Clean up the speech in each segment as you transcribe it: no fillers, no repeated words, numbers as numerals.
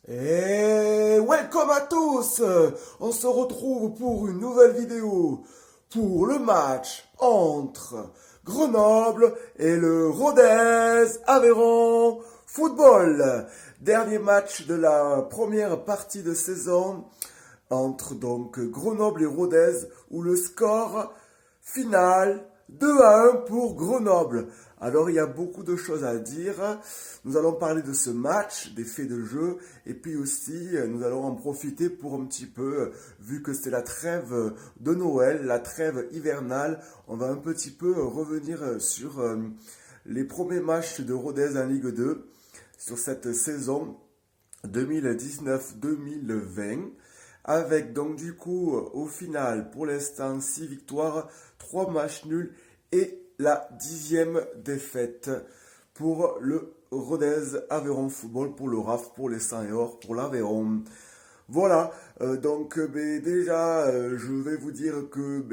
Et welcome à tous. On se retrouve pour une nouvelle vidéo pour le match entre Grenoble et le Rodez Aveyron Football. Dernier match de la première partie de saison entre donc Grenoble et Rodez où le score final 2-1 pour Grenoble. Alors il y a beaucoup de choses à dire. Nous allons parler de ce match, des faits de jeu, et puis aussi nous allons en profiter pour un petit peu, vu que c'est la trêve de Noël, la trêve hivernale, on va un petit peu revenir sur les premiers matchs de Rodez en Ligue 2, sur cette saison 2019-2020. Avec donc du coup au final pour l'instant 6 victoires, 3 matchs nuls et la 10e défaite pour le Rodez Aveyron Football, pour le RAF, pour les 100 et or, pour l'Aveyron. Voilà, donc déjà je vais vous dire que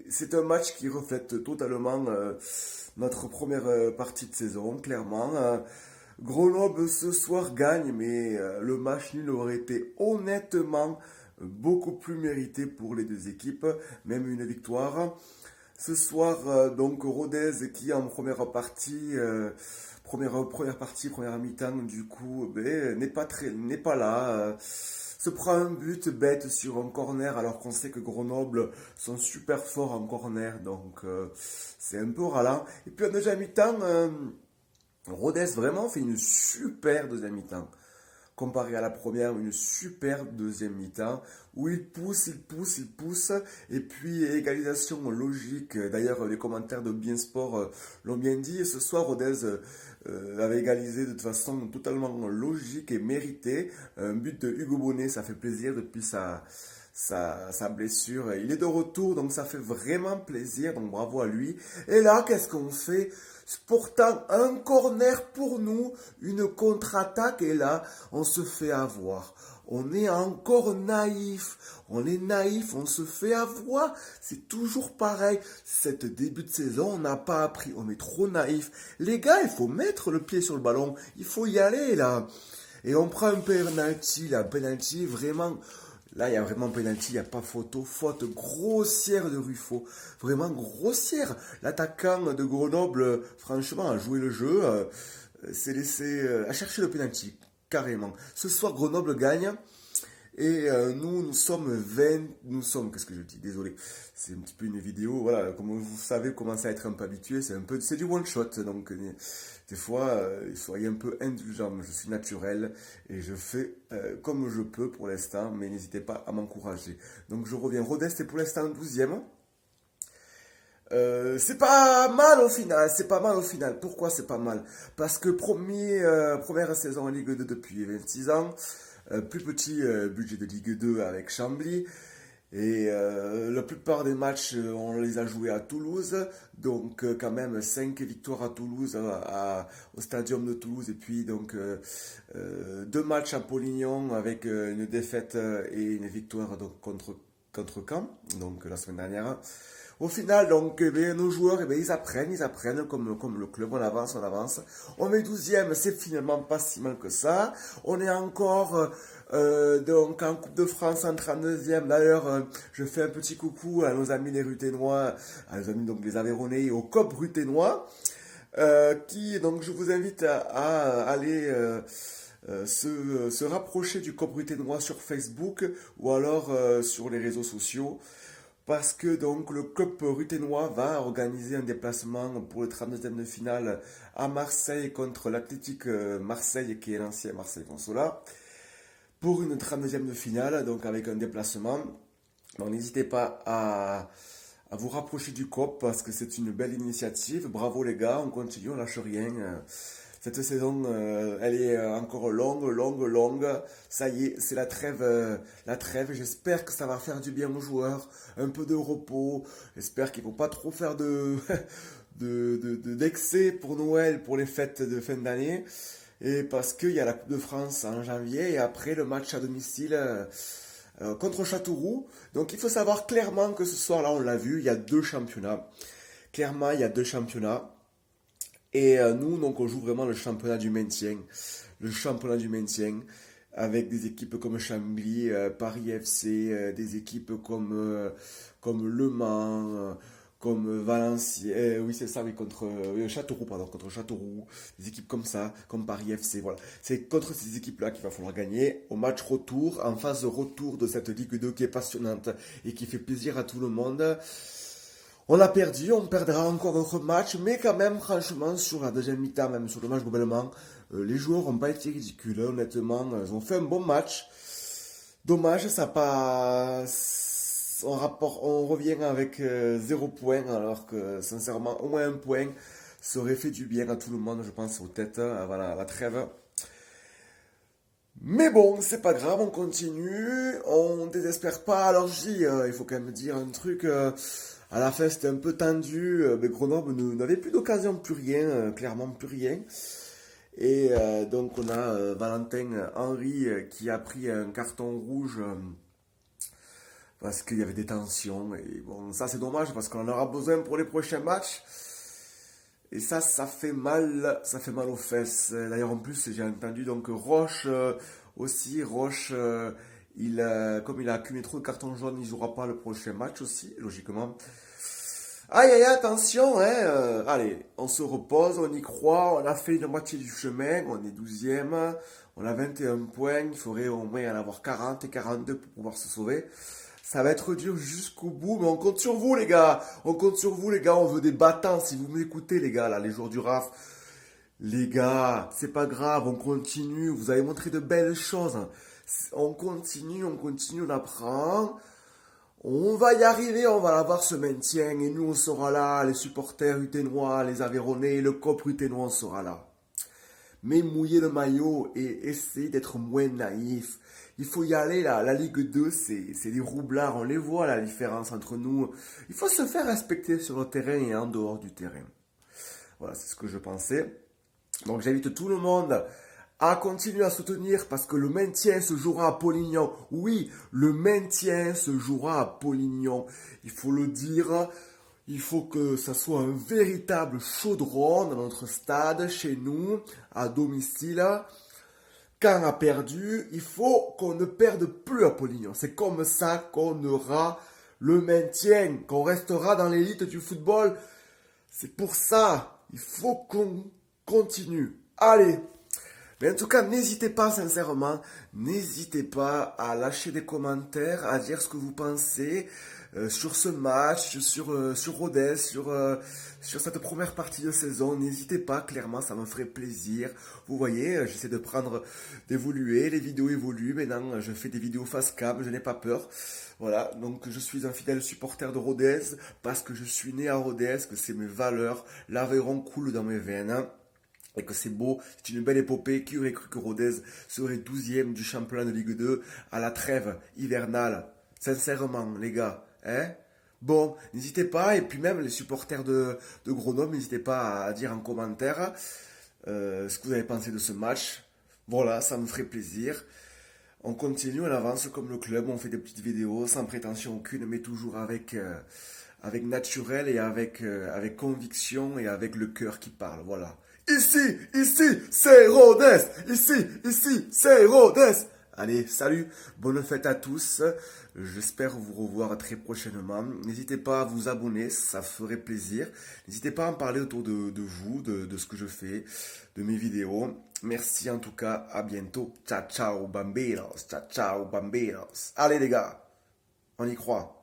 c'est un match qui reflète totalement notre première partie de saison, clairement. Grenoble ce soir gagne, mais le match nul aurait été honnêtement beaucoup plus mérité pour les deux équipes, même une victoire. Ce soir, donc Rodez qui en première partie, première mi-temps, du coup, n'est pas là. Se prend un but bête sur un corner alors qu'on sait que Grenoble sont super forts en corner, donc c'est un peu ralent. Et puis en deuxième mi-temps, Rodez vraiment fait une super deuxième mi-temps. Comparé à la première, une super deuxième mi-temps où il pousse, et puis égalisation logique. D'ailleurs, les commentaires de Bien Sport l'ont bien dit. Et ce soir, Rodez avait égalisé de façon totalement logique et méritée. Un but de Hugo Bonnet, ça fait plaisir depuis sa blessure. Il est de retour, donc ça fait vraiment plaisir. Donc bravo à lui. Et là, qu'est-ce qu'on fait? Pourtant, un corner pour nous, une contre-attaque, et là, on se fait avoir. On est encore naïf. On est naïf, on se fait avoir. C'est toujours pareil. Cette début de saison, on n'a pas appris. On est trop naïf. Les gars, il faut mettre le pied sur le ballon. Il faut y aller, là. Et on prend un penalty, là. Penalty, vraiment. Là, il y a vraiment penalty, il n'y a pas photo. Faute grossière de Ruffo. Vraiment grossière. L'attaquant de Grenoble, franchement, a joué le jeu. S'est laissé à chercher le penalty. Carrément. Ce soir, Grenoble gagne. Et nous sommes 20. Nous sommes, qu'est-ce que je dis? Désolé. C'est un petit peu une vidéo. Voilà, comme vous savez, commencez à être un peu habitué. C'est du one shot. Donc, des fois, soyez un peu indulgents. Je suis naturel et je fais comme je peux pour l'instant. Mais n'hésitez pas à m'encourager. Donc, je reviens. Rodez est pour l'instant 12e. C'est pas mal au final, c'est pas mal au final. Pourquoi c'est pas mal? Parce que première saison en Ligue 2 depuis 26 ans, plus petit budget de Ligue 2 avec Chambly, et la plupart des matchs, on les a joués à Toulouse, donc quand même 5 victoires à Toulouse, au Stadium de Toulouse, et puis donc 2 matchs à Polignon avec une défaite et une victoire donc, contre Caen, donc la semaine dernière. Au final, donc, nos joueurs, ils apprennent comme le club, on avance. On est 12e, c'est finalement pas si mal que ça. On est encore donc en Coupe de France en 32e. D'ailleurs, je fais un petit coucou à nos amis les Ruténois, à nos amis donc les Aveyronnais et au COP Ruténois, donc je vous invite à aller se rapprocher du COP Ruténois sur Facebook ou alors sur les réseaux sociaux. Parce que donc le club ruténois va organiser un déplacement pour le 32e de finale à Marseille contre l'Athletic Marseille qui est l'ancien Marseille Consola pour une 32e de finale, donc avec un déplacement. Donc n'hésitez pas à vous rapprocher du COP parce que c'est une belle initiative. Bravo les gars, on continue, on lâche rien. Cette saison, elle est encore longue. Ça y est, c'est la trêve. J'espère que ça va faire du bien aux joueurs. Un peu de repos. J'espère qu'il ne faut pas trop faire d'excès pour Noël, pour les fêtes de fin d'année. Et parce qu'il y a la Coupe de France en janvier et après le match à domicile contre Châteauroux. Donc il faut savoir clairement que ce soir-là, on l'a vu, il y a 2 championnats. Clairement, il y a 2 championnats. Et nous, donc, on joue vraiment le championnat du maintien. Le championnat du maintien. avec des équipes comme Chambly, Paris FC, des équipes comme Le Mans, comme Valenciennes, oui c'est ça, oui, contre Châteauroux, pardon, contre Châteauroux, des équipes comme ça, comme Paris FC, voilà. C'est contre ces équipes-là qu'il va falloir gagner au match retour, en phase de retour de cette Ligue 2 qui est passionnante et qui fait plaisir à tout le monde. On a perdu, on perdra encore notre match, mais quand même, franchement, sur la deuxième mi-temps, même sur le match globalement, les joueurs n'ont pas été ridicules, honnêtement, ils ont fait un bon match. Dommage, ça passe. On revient avec 0 point, alors que sincèrement, au moins un point, ça aurait fait du bien à tout le monde, je pense, aux têtes, voilà, à la trêve. Mais bon, c'est pas grave, on continue, on désespère pas. Alors je dis, il faut quand même dire un truc, à la fin c'était un peu tendu, mais Grenoble n'avait plus d'occasion, plus rien, clairement plus rien. Et donc on a Valentin Henry qui a pris un carton rouge parce qu'il y avait des tensions. Et bon, ça c'est dommage parce qu'on en aura besoin pour les prochains matchs. Et ça fait mal aux fesses. D'ailleurs, en plus, j'ai entendu donc Roche aussi. Roche, comme il a accumulé trop de cartons jaunes, il jouera pas le prochain match aussi, logiquement. Aïe aïe, attention, hein. Allez, on se repose, on y croit. On a fait une moitié du chemin. On est 12e. On a 21 points. Il faudrait au moins en avoir 40 et 42 pour pouvoir se sauver. Ça va être dur jusqu'au bout, mais on compte sur vous, les gars. On compte sur vous, les gars. On veut des battants. Si vous m'écoutez, les gars, là, les joueurs du RAF. Les gars, c'est pas grave. On continue. Vous avez montré de belles choses. On continue, on apprend. On va y arriver, on va avoir ce maintien. Et nous, on sera là. Les supporters ruténois, les Aveyronnais, le COP ruténois, on sera là. Mais mouiller le maillot et essayer d'être moins naïf. Il faut y aller là. La Ligue 2, c'est des roublards. On les voit la différence entre nous. Il faut se faire respecter sur le terrain et en dehors du terrain. Voilà, c'est ce que je pensais. Donc j'invite tout le monde à continuer à soutenir parce que le maintien se jouera à Polignon. Oui, le maintien se jouera à Polignon. Il faut le dire. Il faut que ça soit un véritable chaudron dans notre stade, chez nous, à domicile. Quand on a perdu, il faut qu'on ne perde plus à Polignon. C'est comme ça qu'on aura le maintien, qu'on restera dans l'élite du football. C'est pour ça, il faut qu'on continue. Allez! Mais en tout cas, n'hésitez pas, sincèrement, n'hésitez pas à lâcher des commentaires, à dire ce que vous pensez sur ce match, sur Rodez, sur cette première partie de saison. N'hésitez pas, clairement, ça me ferait plaisir. Vous voyez, j'essaie de d'évoluer, les vidéos évoluent. Maintenant, je fais des vidéos face cam, je n'ai pas peur. Voilà, donc je suis un fidèle supporter de Rodez parce que je suis né à Rodez, que c'est mes valeurs. L'Aveyron coule dans mes veines. Et que c'est beau, c'est une belle épopée. Qui aurait cru que Rodez serait 12e du championnat de Ligue 2 à la trêve hivernale? Sincèrement, les gars. Hein? Bon, n'hésitez pas. Et puis même les supporters de Grenoble, n'hésitez pas à dire en commentaire ce que vous avez pensé de ce match. Voilà, ça me ferait plaisir. On continue, on avance comme le club. On fait des petites vidéos sans prétention aucune, mais toujours avec naturel et avec conviction et avec le cœur qui parle. Voilà. Ici, c'est Rodez. Ici, c'est Rodez. Allez, salut, bonne fête à tous. J'espère vous revoir très prochainement. N'hésitez pas à vous abonner, ça ferait plaisir. N'hésitez pas à en parler autour de vous, de ce que je fais, de mes vidéos. Merci en tout cas, à bientôt. Ciao, ciao, bambinos. Ciao, ciao, bambinos. Allez les gars, on y croit.